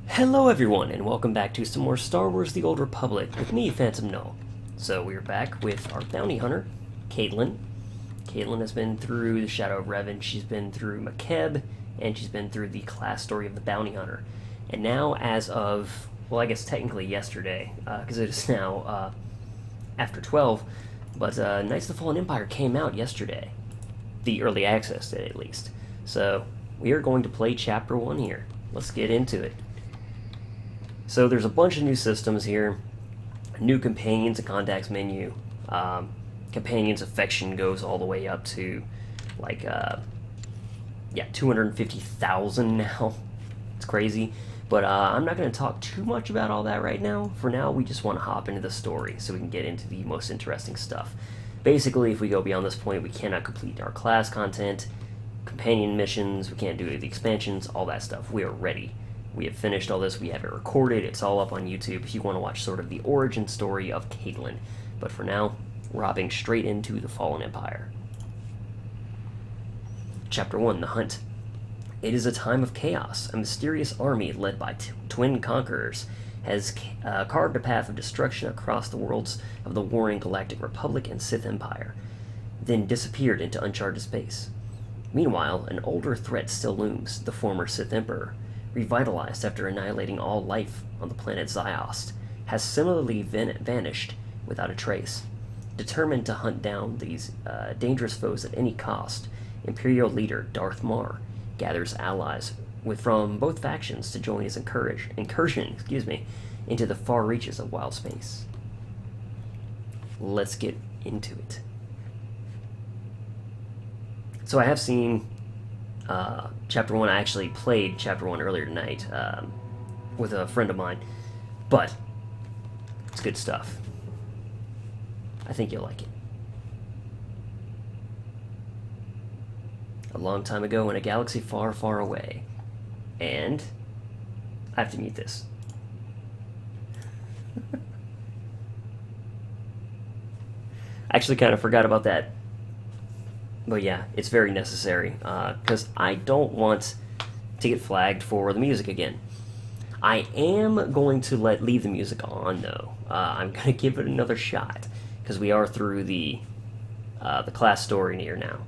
Hello everyone, and welcome back to some more Star Wars The Old Republic with me, Phantom Null. So we're back with our bounty hunter, Caitlynn. Caitlynn has been through the Shadow of Revan, she's been through Makeb, and she's been through the class story of the bounty hunter. And now, as of, well, I guess technically yesterday, because it is now after 12, but Knights of the Fallen Empire came out yesterday. The early access did, at least. So we are going to play Chapter 1 here. Let's get into it. So there's a bunch of new systems here, new companions and contacts menu. Companions affection goes all the way up to like 250,000 now. It's crazy, but I'm not going to talk too much about all that right now. For now, we just want to hop into the story so we can get into the most interesting stuff. Basically, if we go beyond this point, we cannot complete our class content, companion missions, we can't do the expansions, all that stuff. We are ready. We have finished all this, we have it recorded, it's all up on YouTube if you want to watch sort of the origin story of Caitlynn. But for now, we're hopping straight into the Fallen Empire. Chapter 1, The Hunt. It is a time of chaos. A mysterious army led by twin conquerors has carved a path of destruction across the worlds of the warring Galactic Republic and Sith Empire, then disappeared into uncharted space. Meanwhile, an older threat still looms, the former Sith Emperor, revitalized after annihilating all life on the planet Ziost, has similarly vanished without a trace. Determined to hunt down these dangerous foes at any cost, Imperial leader Darth Marr gathers allies from both factions to join his incursion into the far reaches of wild space. Let's get into it. So I have seen Chapter 1. I actually played Chapter 1 earlier tonight with a friend of mine, but it's good stuff. I think you'll like it. A long time ago in a galaxy far, far away, and I have to mute this. I actually kind of forgot about that. But yeah, it's very necessary, because I don't want to get flagged for the music again. I am going to leave the music on, though. I'm going to give it another shot, because we are through the class story near now.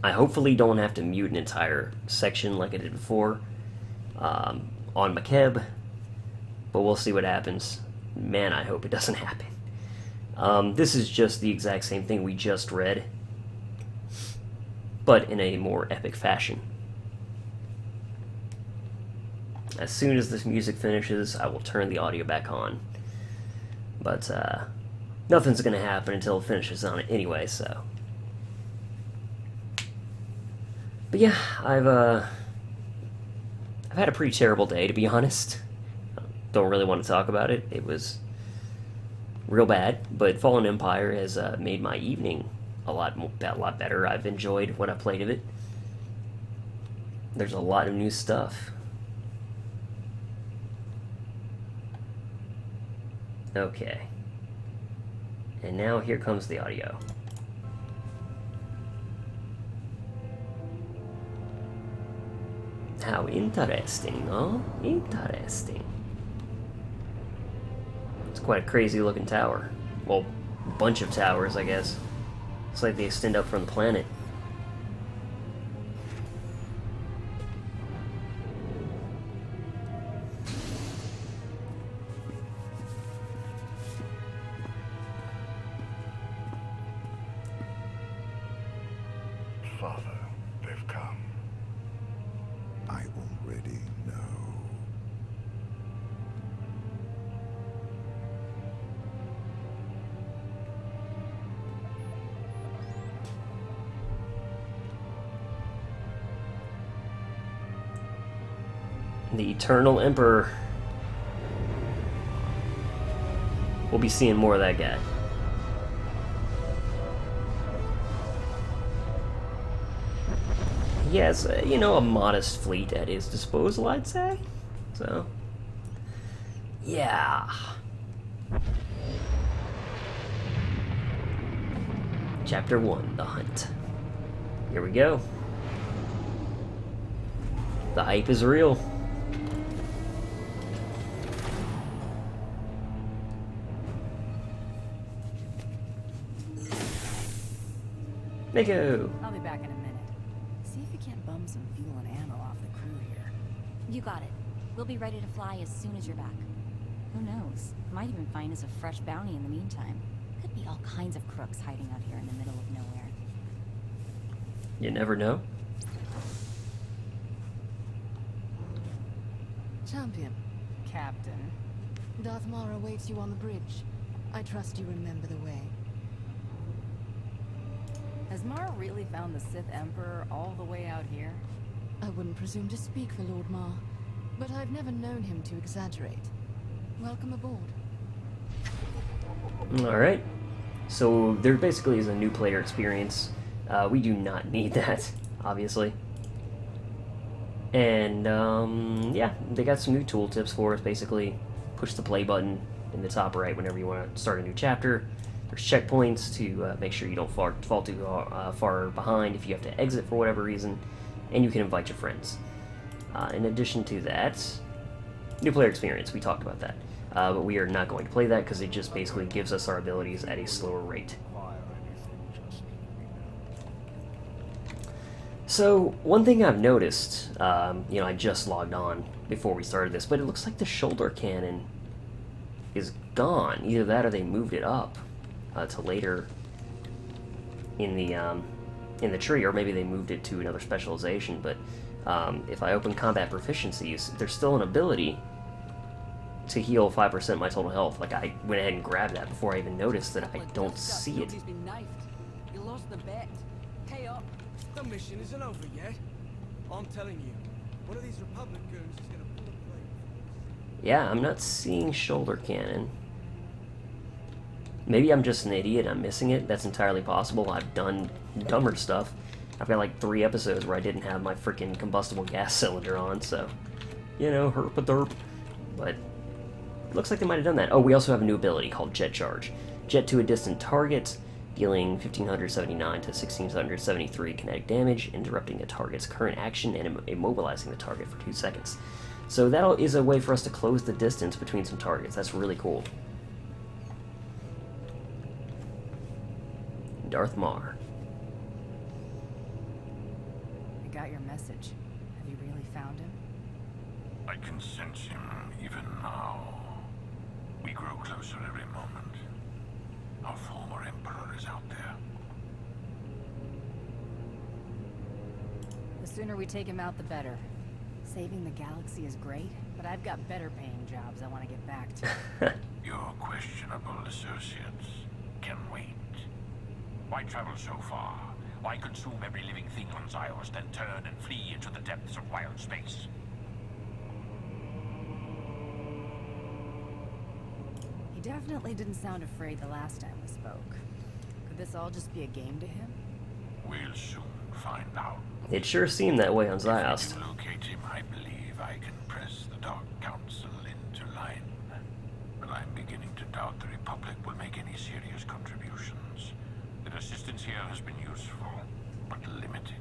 I hopefully don't have to mute an entire section like I did before on Makeb, but we'll see what happens. Man, I hope it doesn't happen. This is just the exact same thing we just read, but in a more epic fashion. As soon as this music finishes, I will turn the audio back on. But nothing's going to happen until it finishes on it anyway, so. But yeah, I've had a pretty terrible day, to be honest. Don't really want to talk about it. It was real bad, but Fallen Empire has made my evening a lot better. I've enjoyed what I played of it. There's a lot of new stuff. Okay. And now here comes the audio. How interesting, huh? Interesting. It's quite a crazy looking tower. Well, bunch of towers, I guess. It's like they extend up from the planet. Father, they've come. I already know. The Eternal Emperor. We'll be seeing more of that guy. He has, a modest fleet at his disposal, I'd say. So, yeah. Chapter 1, The Hunt. Here we go. The hype is real. Mako! I'll be back in a minute. See if you can't bum some fuel and ammo off the crew here. You got it. We'll be ready to fly as soon as you're back. Who knows? Might even find us a fresh bounty in the meantime. Could be all kinds of crooks hiding out here in the middle of nowhere. You never know. Champion, Captain. Darth Marr awaits you on the bridge. I trust you remember the way. Has Marr really found the Sith Emperor all the way out here? I wouldn't presume to speak for Lord Marr, but I've never known him to exaggerate. Welcome aboard. Alright. So there basically is a new player experience. We do not need that, obviously. And, yeah, they got some new tooltips for us, basically. Push the play button in the top right whenever you want to start a new chapter. There's checkpoints to make sure you don't fall too far behind if you have to exit for whatever reason. And you can invite your friends. In addition to that, new player experience, we talked about that. But we are not going to play that because it just basically gives us our abilities at a slower rate. So, one thing I've noticed, you know, I just logged on before we started this, but it looks like the shoulder cannon is gone. Either that or they moved it up to later in the tree, or maybe they moved it to another specialization, but if I open combat proficiencies, there's still an ability to heal 5% my total health. Like, I went ahead and grabbed that before I even noticed that I don't see it. You lost the bet. Pay up. The mission isn't over yet. I'm telling you, one of these Republic goons is gonna pull a plate. Yeah, I'm not seeing shoulder cannon. Maybe I'm just an idiot, I'm missing it. That's entirely possible. I've done dumber stuff. I've got like 3 episodes where I didn't have my freaking combustible gas cylinder on, so, you know, herp-a-derp. But it looks like they might have done that. Oh, we also have a new ability called Jet Charge. Jet to a distant target, dealing 1579 to 1673 kinetic damage, interrupting a target's current action and immobilizing the target for 2 seconds. So that is a way for us to close the distance between some targets. That's really cool. Darth Marr. I got your message. Have you really found him? I can sense him even now. We grow closer every moment. Our former Emperor is out there. The sooner we take him out, the better. Saving the galaxy is great, but I've got better paying jobs I want to get back to. Your questionable associates can wait. Why travel so far? Why consume every living thing on Zyos, then turn and flee into the depths of wild space? He definitely didn't sound afraid the last time we spoke. Could this all just be a game to him? We'll soon find out. It sure seemed that way on Zyos. To locate him, I believe I can press the Dark Council into line. But I'm beginning to doubt the Republic will make any serious contributions. Their assistance here has been useful, but limited.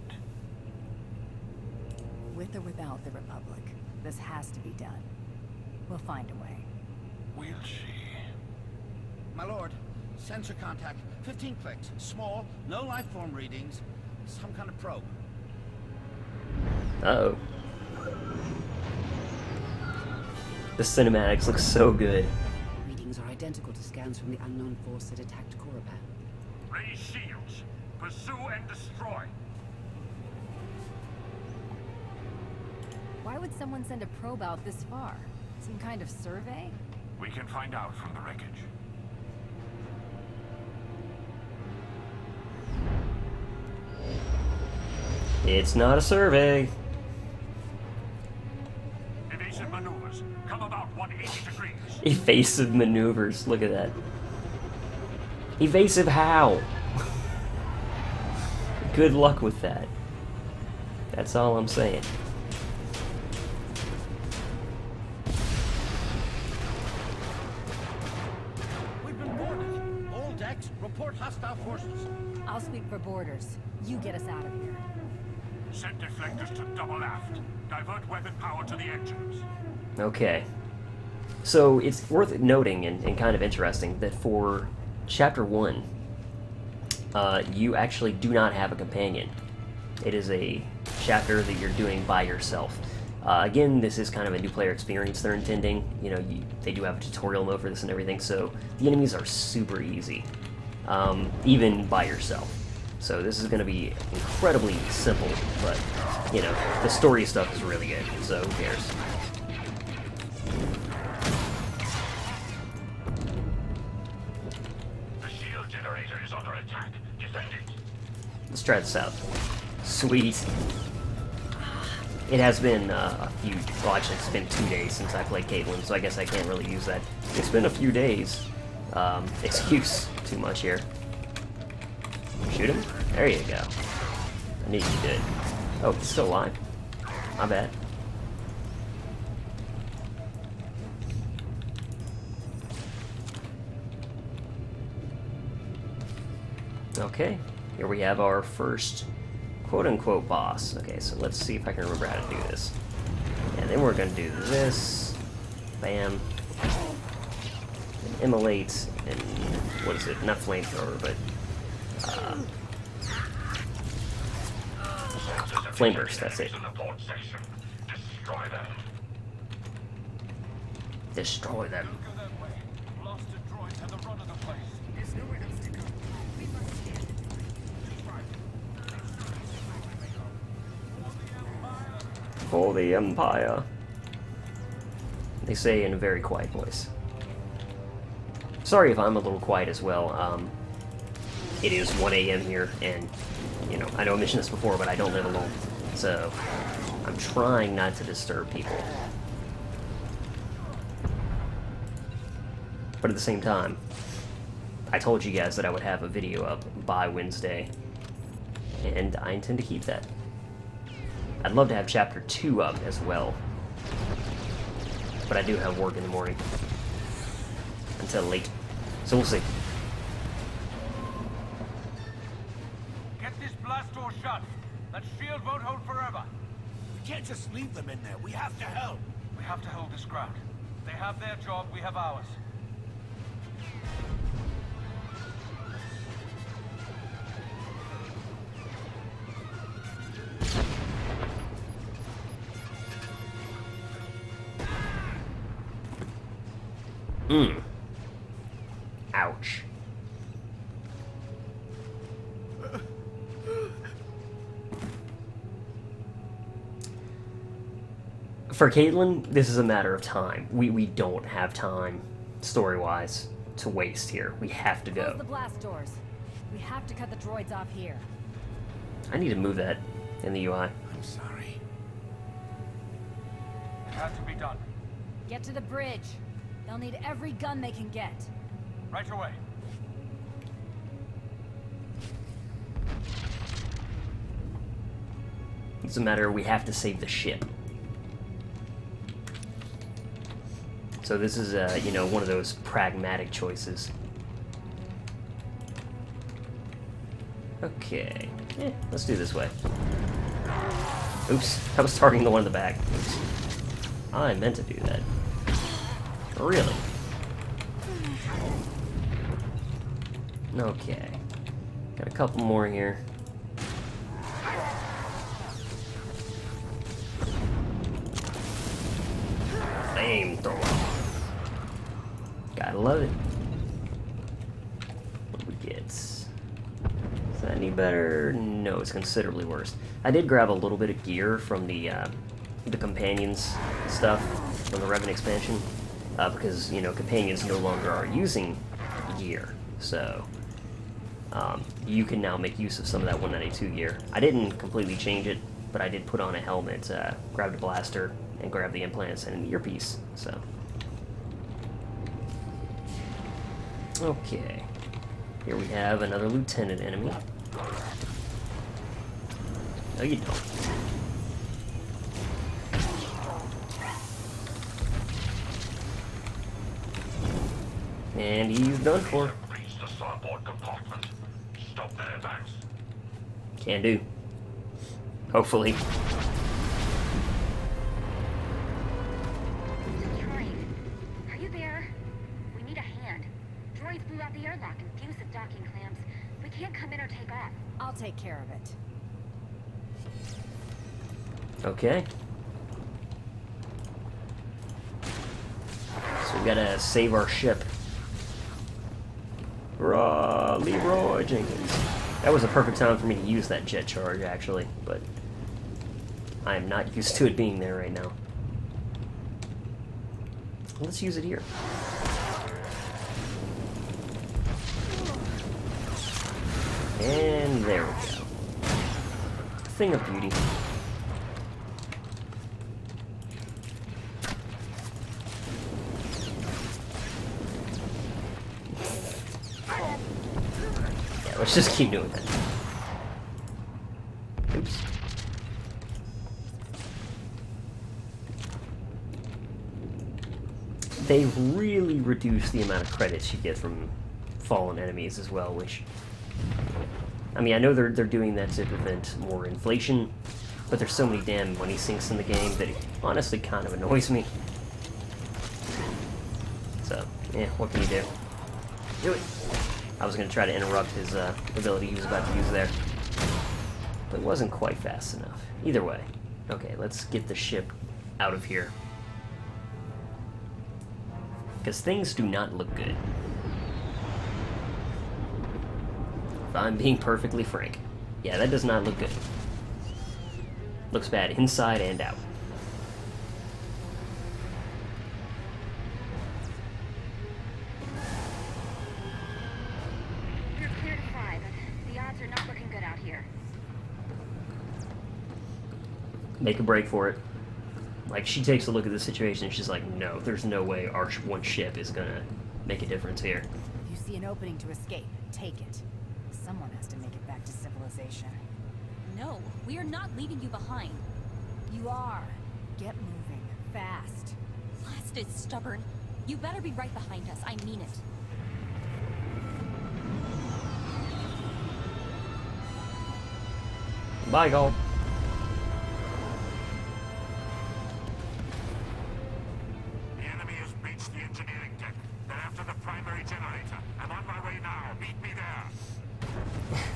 With or without the Republic, this has to be done. We'll find a way. We'll see. My lord, sensor contact, 15 clicks, small, no life form readings, some kind of probe. Uh-oh. The cinematics look so good. Readings are identical to scans from the unknown force that attacked Korriban. Raise shields. Pursue and destroy. Why would someone send a probe out this far? Some kind of survey? We can find out from the wreckage. It's not a survey. Evasive maneuvers. Come about 180 degrees. Evasive maneuvers. Look at that. Evasive how? Good luck with that. That's all I'm saying. We've been boarded. All decks, report hostile forces. I'll sweep for borders. You get us out of here. Send deflectors to double aft. Divert weapon power to the engines. Okay. So it's worth noting and kind of interesting that for Chapter 1, you actually do not have a companion. It is a chapter that you're doing by yourself. Again, this is kind of a new player experience they're intending. You know, they do have a tutorial mode for this and everything, so the enemies are super easy, even by yourself. So this is going to be incredibly simple, but, you know, the story stuff is really good, so who cares? The shield generator is under attack. Defend it. Let's try this out. Sweet. It has been a few, well actually it's been 2 days since I played Caitlynn, so I guess I can't really use that. It's been a few days. Excuse too much here. Shoot him? There you go. I knew you did. Oh, he's still alive. My bad. Okay, here we have our first quote-unquote boss. Okay, so let's see if I can remember how to do this. And then we're gonna do this. Bam. And immolate, and what is it? Not flamethrower, but flame burst, that's it. Destroy them. Destroy them. Blaster droids had the run of the place. There's nowhere else to go. We must get. For the Empire. They say in a very quiet voice. Sorry if I'm a little quiet as well. It is 1 a.m. here, and, you know, I know I mentioned this before, but I don't live alone. So, I'm trying not to disturb people. But at the same time, I told you guys that I would have a video up by Wednesday, and I intend to keep that. I'd love to have Chapter 2 up as well, but I do have work in the morning until late, so we'll see. Get this blast door shut. That shield won't hold forever. We can't just leave them in there. We have to help. We have to hold this ground. They have their job, we have ours. Ouch. For Caitlynn, this is a matter of time. We don't have time, story-wise, to waste here. We have to Close go. the blast doors. We have to cut the droids off here. I need to move that in the UI. I'm sorry. It had to be done. Get to the bridge. They'll need every gun they can get. Right away. It's a matter we have to save the ship. So this is, you know, one of those pragmatic choices. Okay. Let's do this way. Oops, I was targeting the one in the back. Oops. I meant to do that. Really? Okay. Got a couple more here. Flamethrower. Gotta love it. What do we get? Is that any better? No, it's considerably worse. I did grab a little bit of gear from the companions stuff from the Revan expansion, because, you know, companions no longer are using gear, so you can now make use of some of that 192 gear. I didn't completely change it, but I did put on a helmet, grabbed a blaster, and grabbed the implants and an earpiece, so. Okay. Here we have another lieutenant enemy. No, you don't. And he's done for. Reach the starboard compartment. Stop their backs. Can do. Hopefully. Trying. Are you there? We need a hand. Droids blew out the airlock and fused the docking clamps. We can't come in or take off. I'll take care of it. Okay. So we gotta save our ship. Hurrah, Leroy Jenkins. That was a perfect time for me to use that jet charge, actually, but I am not used to it being there right now. Let's use it here. And there we go. Thing of beauty. Yeah, let's just keep doing that. Oops. They really reduce the amount of credits you get from fallen enemies as well, which... I mean, I know they're doing that to prevent more inflation, but there's so many damn money sinks in the game that it honestly kind of annoys me. So, yeah, what can you do? Do it! I was going to try to interrupt his ability he was about to use there, but it wasn't quite fast enough. Either way. Okay, let's get the ship out of here. Because things do not look good. If I'm being perfectly frank. Yeah, that does not look good. Looks bad inside and out. You're clear to 5. The odds are not looking good out here. Make a break for it. Like, she takes a look at the situation and she's like, no, there's no way our one ship is gonna make a difference here. If you see an opening to escape, take it. Someone has to make it back to civilization. No, we are not leaving you behind. You are. Get moving. Fast. Last is stubborn. You better be right behind us. I mean it. Bye, Galt. The enemy has breached the engineering deck. They're after the primary generator. I'm on my way now. Meet me there.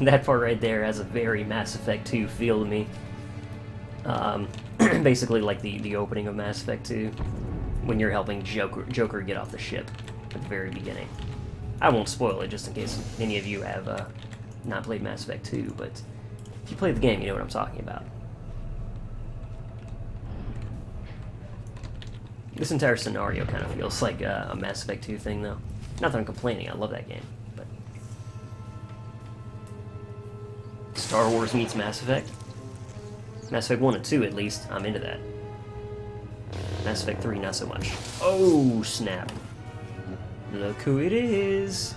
That part right there has a very Mass Effect 2 feel to me. Basically like the opening of Mass Effect 2, when you're helping Joker get off the ship at the very beginning. I won't spoil it just in case any of you have not played Mass Effect 2, but if you played the game, you know what I'm talking about. This entire scenario kind of feels like a Mass Effect 2 thing, though. Not that I'm complaining, I love that game, but... Star Wars meets Mass Effect? Mass Effect 1 and 2, at least, I'm into that. Mass Effect 3, not so much. Oh, snap. Look who it is!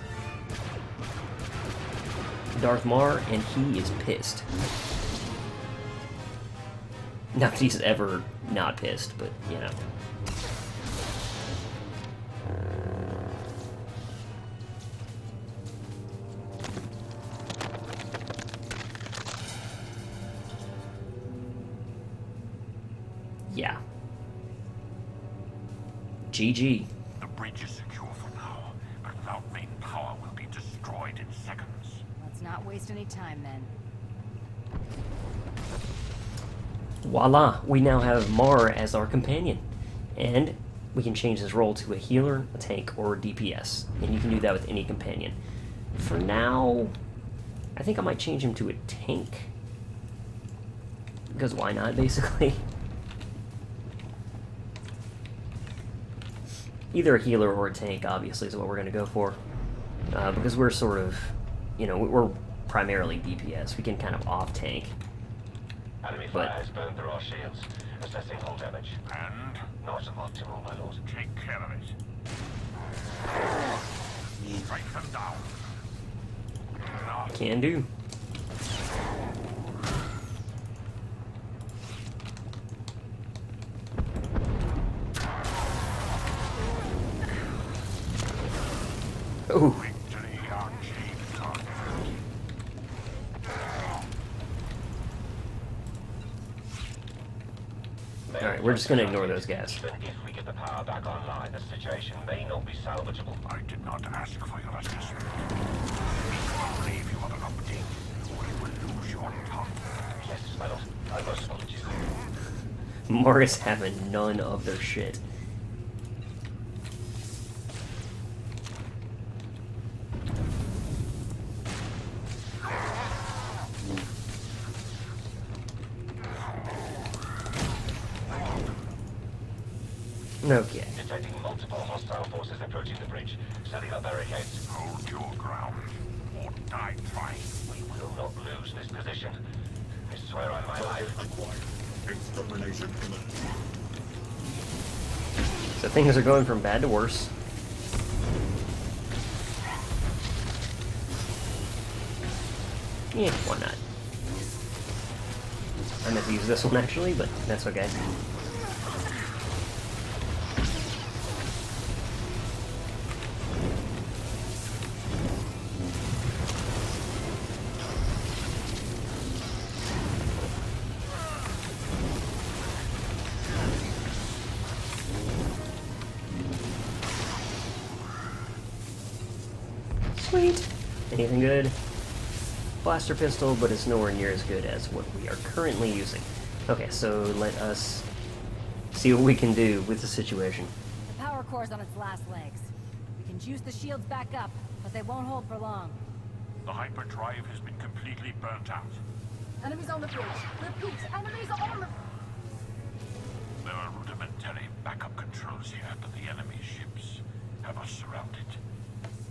Darth Marr, and he is pissed. Not that he's ever not pissed, but, you know. Yeah. GG. The bridge is secure for now, but without main power will be destroyed in seconds. Let's not waste any time then. Voila, we now have Marr as our companion. And we can change his role to a healer, a tank, or a DPS. And you can do that with any companion. For now, I think I might change him to a tank. Because why not, basically? Either a healer or a tank, obviously, is what we're going to go for. Because we're sort of, you know, we're primarily DPS. We can kind of off-tank. Enemy fire has burned through our shields. Assessing hull damage. And Not optimal, my lord. take care of it. Strike them down. Now, Can do. Ooh. victory on Jamestown. Alright, we're just going to ignore those guys. Even if we get the power back online, the situation may not be salvageable. I did not ask for your assessment. I believe you have an opportunity. Yes, my lord. I most spotted you. Marr is having none of their shit. Okay. Detecting multiple hostile forces approaching the bridge. Setting up barricades. Hold your ground, or die trying. We will not lose this position. I swear on my life. Extermination imminent. So things are going from bad to worse. Yeah, why not? I meant to use this one actually, but that's okay. Sweet. Anything good? Blaster pistol, but it's nowhere near as good as what we are currently using. Okay, so let us see what we can do with the situation. The power core's on its last legs. We can juice the shields back up, but they won't hold for long. The hyperdrive has been completely burnt out. Enemies on the bridge. Repeat, enemies on the... There are rudimentary backup controls here, but the enemy ships have us surrounded.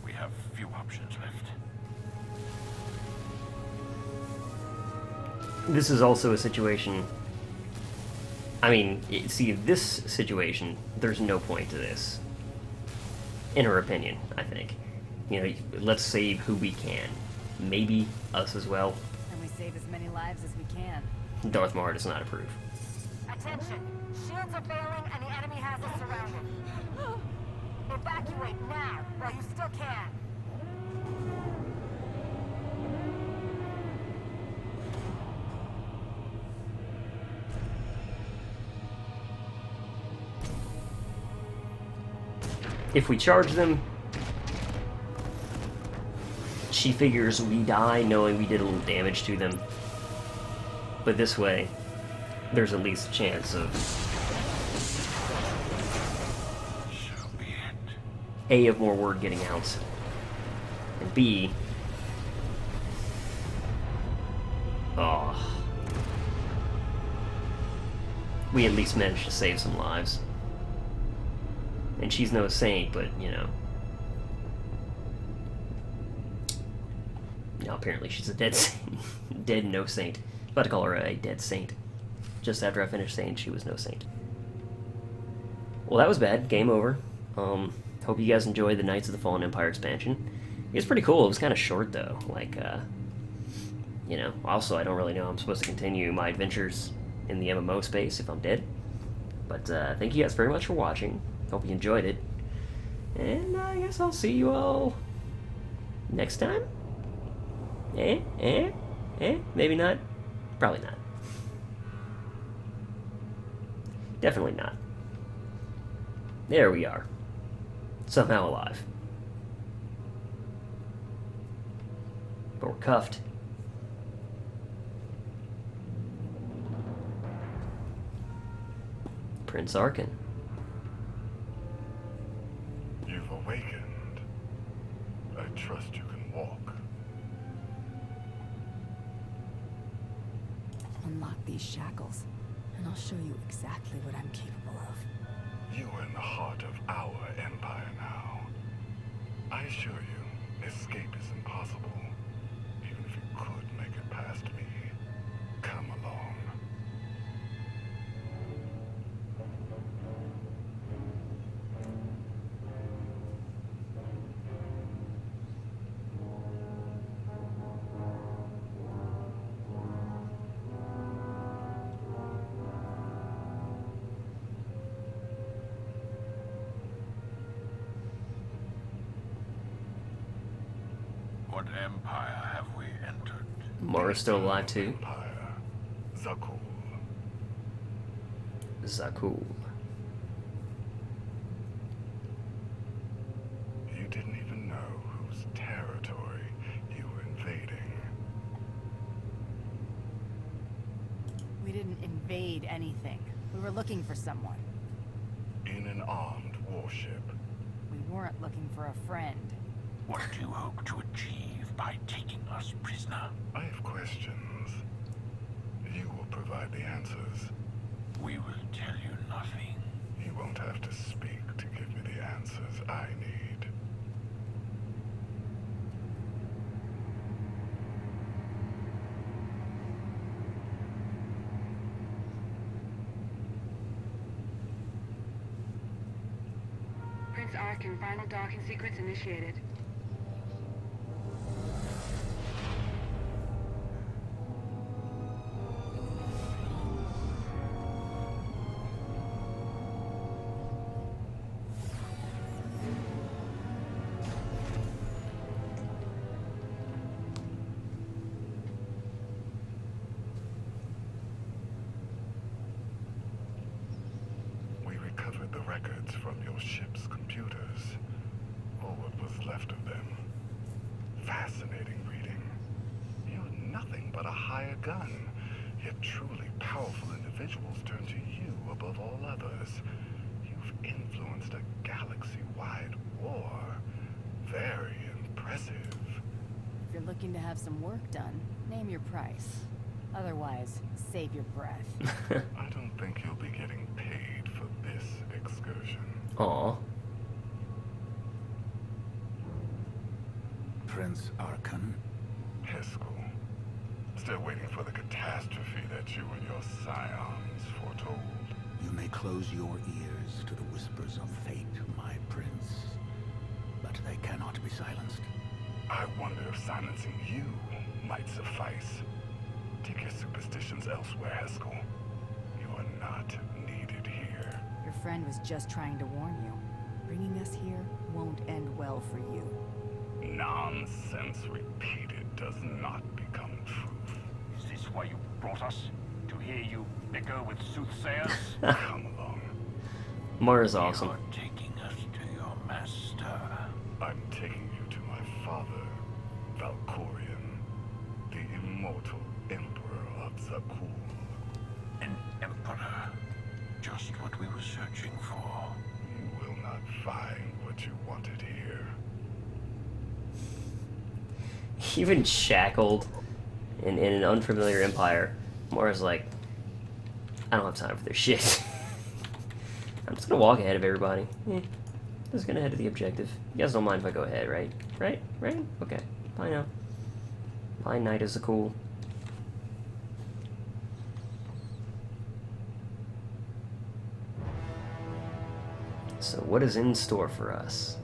We have few options left. This is also a situation... I mean, see, this situation, there's no point to this. In her opinion, I think. You know, let's save who we can. Maybe us as well. And we save as many lives as we can. Darth Marr does not approve. Attention! Shields are failing and the enemy has us surrounded. Evacuate now, while you still can. If we charge them, she figures we die knowing we did a little damage to them. But this way, there's at least a chance of So be it. A, of more word getting out, and B, we at least managed to save some lives. And she's no saint, but, you know. No, apparently she's a dead saint. Dead no saint. About to call her a dead saint. Just after I finished saying she was no saint. Well, that was bad. Game over. Hope you guys enjoyed the Knights of the Fallen Empire expansion. It was pretty cool. It was kind of short, though. Like, you know, also, I don't really know how I'm supposed to continue my adventures in the MMO space if I'm dead. But, thank you guys very much for watching. Hope you enjoyed it. And I guess I'll see you all next time? Maybe not. Probably not. Definitely not. There we are. Somehow alive. But we're cuffed. Prince Arkin. You've awakened. I trust you can walk. Unlock these shackles, and I'll show you exactly what I'm capable of. You are in the heart of our empire now. I assure you, escape is impossible. Even if you could make it past me, come along. What empire have we entered? Marr's still alive too. Empire. Zakul. Zakul. You didn't even know whose territory you were invading. invade anything. We were looking for someone. In an armed warship. We weren't looking for a friend. What do you hope to achieve by taking us prisoner? I have questions. You will provide the answers. We will tell you nothing. You won't have to speak to give me the answers I need. Prince Arkin, final docking sequence initiated. We recovered the records from your ship's computers. Or what was left of them. Fascinating reading. You're nothing but a hired gun. Yet truly powerful individuals turn to you above all others. You've influenced a galaxy-wide war. Very impressive. If you're looking to have some work done, name your price. Otherwise, save your breath. I don't think you'll be getting paid for this excursion. Aw. Prince Arkin? Heskel. Still waiting for the catastrophe that you and your scions foretold. You may close your ears to the whispers of fate, my prince. But they cannot be silenced. I wonder if silencing you might suffice. Take your superstitions elsewhere, Heskel. You are not needed here. Your friend was just trying to warn you. Bringing us here won't end well for you. Nonsense repeated does not become truth. Is this why you brought us? To hear you bicker with soothsayers? Come along. Marr is awesome. You're taking us to your master. I'm taking you to my father, Valkorion, the immortal Emperor of Zakul. An emperor. Just what we were searching for. You will not find what you wanted here. Even shackled in an unfamiliar empire, Marr's like, I don't have time for this shit. I'm just gonna walk ahead of everybody. Just gonna head to the objective. You guys don't mind if I go ahead, right? Right? Okay. Bye now. Bye, Knight is a cool. So what is in store for us?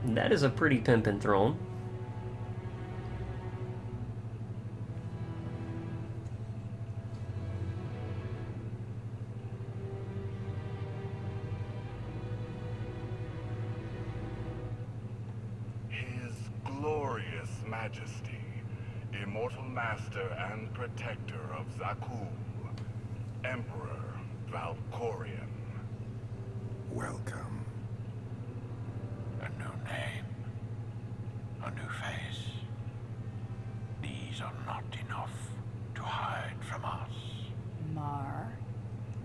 That is a pretty pimpin' throne. His glorious majesty, immortal master and protector of Zakul, Emperor Valkorion. Welcome. A new name. A new face. These are not enough to hide from us. Marr?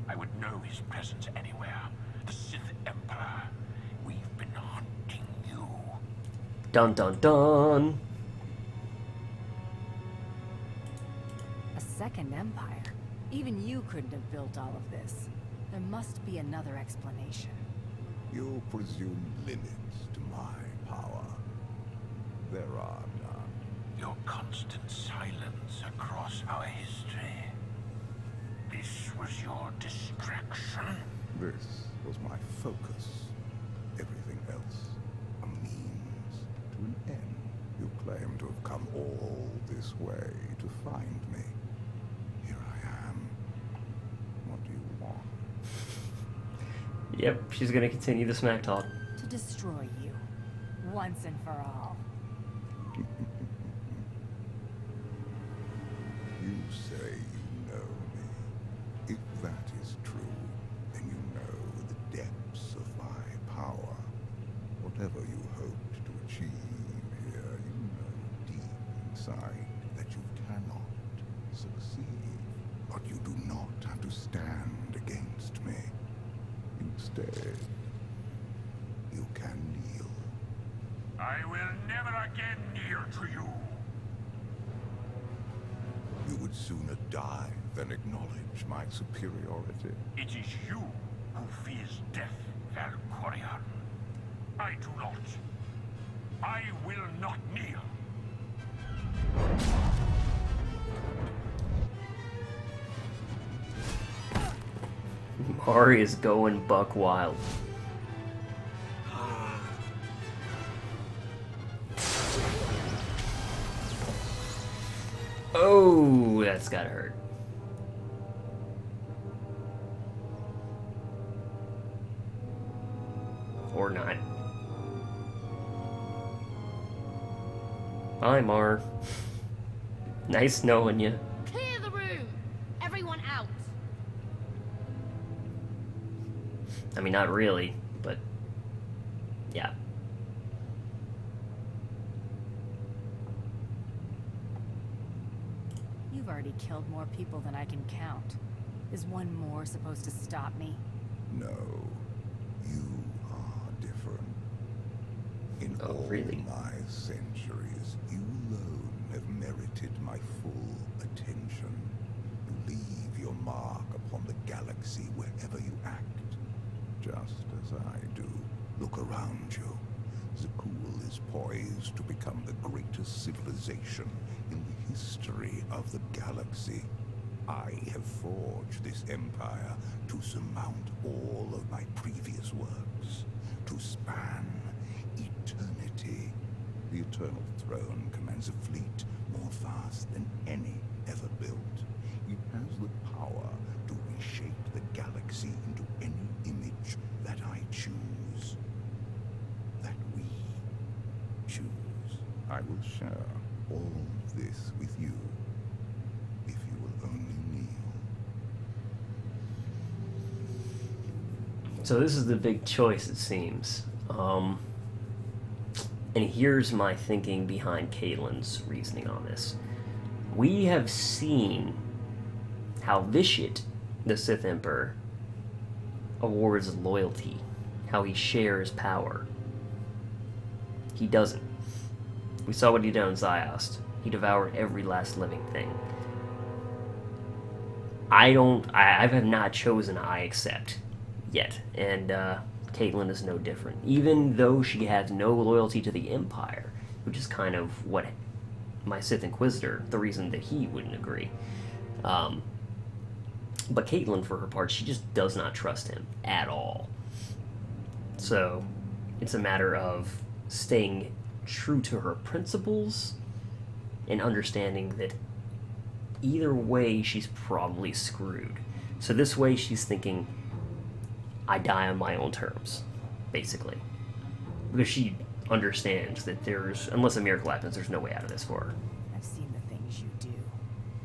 I would know his presence anywhere. The Sith Emperor. We've been hunting you. Dun dun dun! A second empire? Even you couldn't have built all of this. There must be another explanation. You presume limits to my power. There are none. Your constant silence across our history. This was your distraction. This was my focus. Everything else, a means to an end. You claim to have come all this way to find me. Here I am. What do you want? Yep, she's gonna continue the smack talk. To destroy you. Once and for all. stand against me. Instead, you can kneel. I will never again kneel to you. You would sooner die than acknowledge my superiority. It is you who fears death, Valkyrian. I do not. I will not kneel. Marr is going buck wild. Oh, that's gotta hurt. Or not. Bye, Marr. Nice knowing you. Clear the room! Everyone out! I mean, not really, but yeah. You've already killed more people than I can count. Is one more supposed to stop me? No, you are different. In all really? my centuries, you alone have merited my full attention. You leave your mark upon the galaxy wherever you act, just as I do. Look around you. Zakul is poised to become the greatest civilization in the history of the galaxy. I have forged this empire to surmount all of my previous works, to span eternity. The Eternal Throne commands a fleet more vast than any ever built. It has the power to reshape the galaxy into any image that I choose. That we choose. I will share all this with you, if you will only kneel. So this is the big choice, it seems. And here's my thinking behind Caitlynn's reasoning on this. We have seen how Vitiate, the Sith Emperor, awards loyalty, how he shares power. He doesn't. We saw what he did on Ziost. He devoured every last living thing. I have not chosen I accept yet, and Caitlynn is no different. Even though she has no loyalty to the Empire, which is kind of what my Sith Inquisitor, the reason that he wouldn't agree. But Caitlynn, for her part, she just does not trust him at all. So it's a matter of staying true to her principles and understanding that either way she's probably screwed. So this way she's thinking, I die on my own terms, basically. Because she understands that there's, unless a miracle happens, there's no way out of this for her. I've seen the things you do.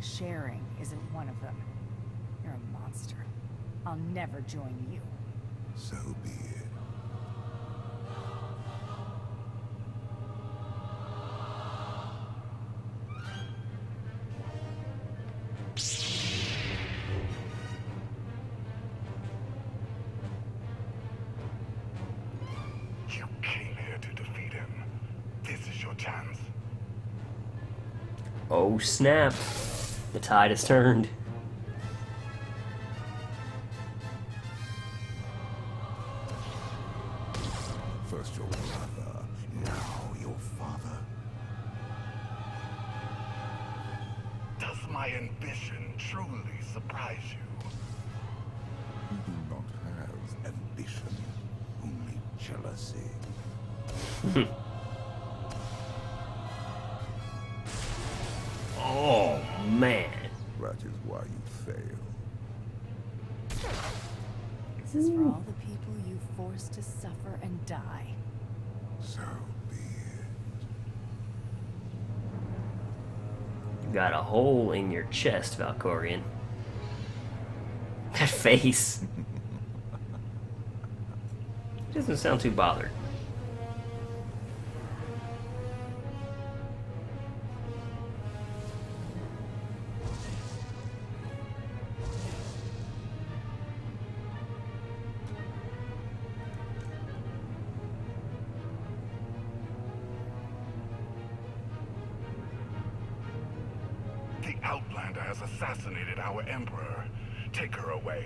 Sharing isn't one of them. You're a monster. I'll never join you. So be it. You came here to defeat him. This is your chance. Oh snap. The tide has turned. First your brother, now your father. Does my ambition truly surprise you? You do not have ambition, only jealousy. Oh, man. That is why you fail. This is for all the people you forced to suffer and die. So be it. You got a hole in your chest, Valkorian. That face. He doesn't sound too bothered. Outlander has assassinated our Emperor. Take her away.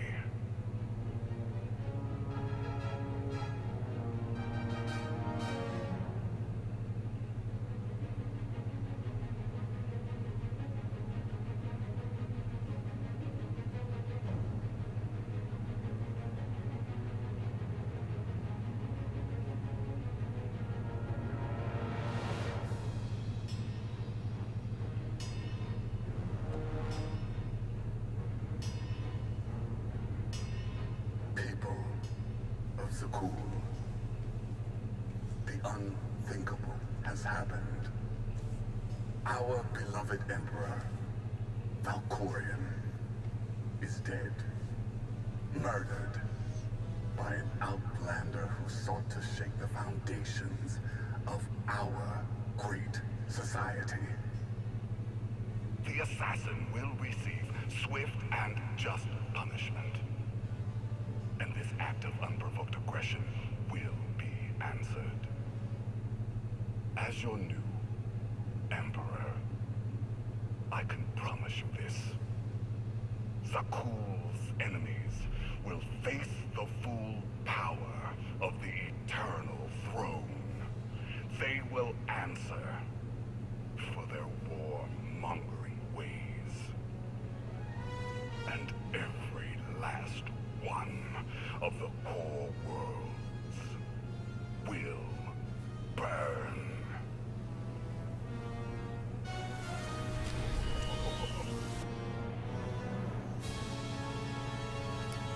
People of SWtOR, the unthinkable has happened. Our beloved Emperor, Valkorion, is dead. Murdered by an Outlander who sought to shake the foundations of our great society. The assassin will receive swift and just punishment. And this act of unprovoked aggression will be answered. As your new Emperor, I can promise you this. SWtOR's enemies will face the full power of the eternal throne. They will answer for their war-mongering ways. And every last one of the core worlds will burn.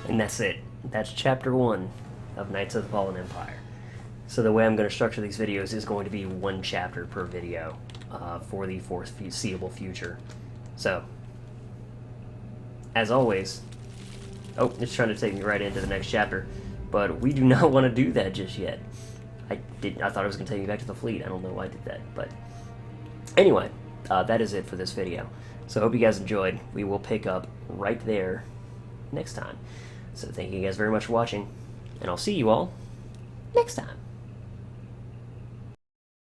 And that's it. That's chapter 1 of Knights of the Fallen Empire. So the way I'm going to structure these videos is going to be one chapter per video for the foreseeable future. So, as always, oh, it's trying to take me right into the next chapter, but we do not want to do that just yet. I thought it was going to take me back to the fleet. I don't know why I did that, but anyway, that is it for this video. So I hope you guys enjoyed. We will pick up right there next time. So thank you guys very much for watching, and I'll see you all next time.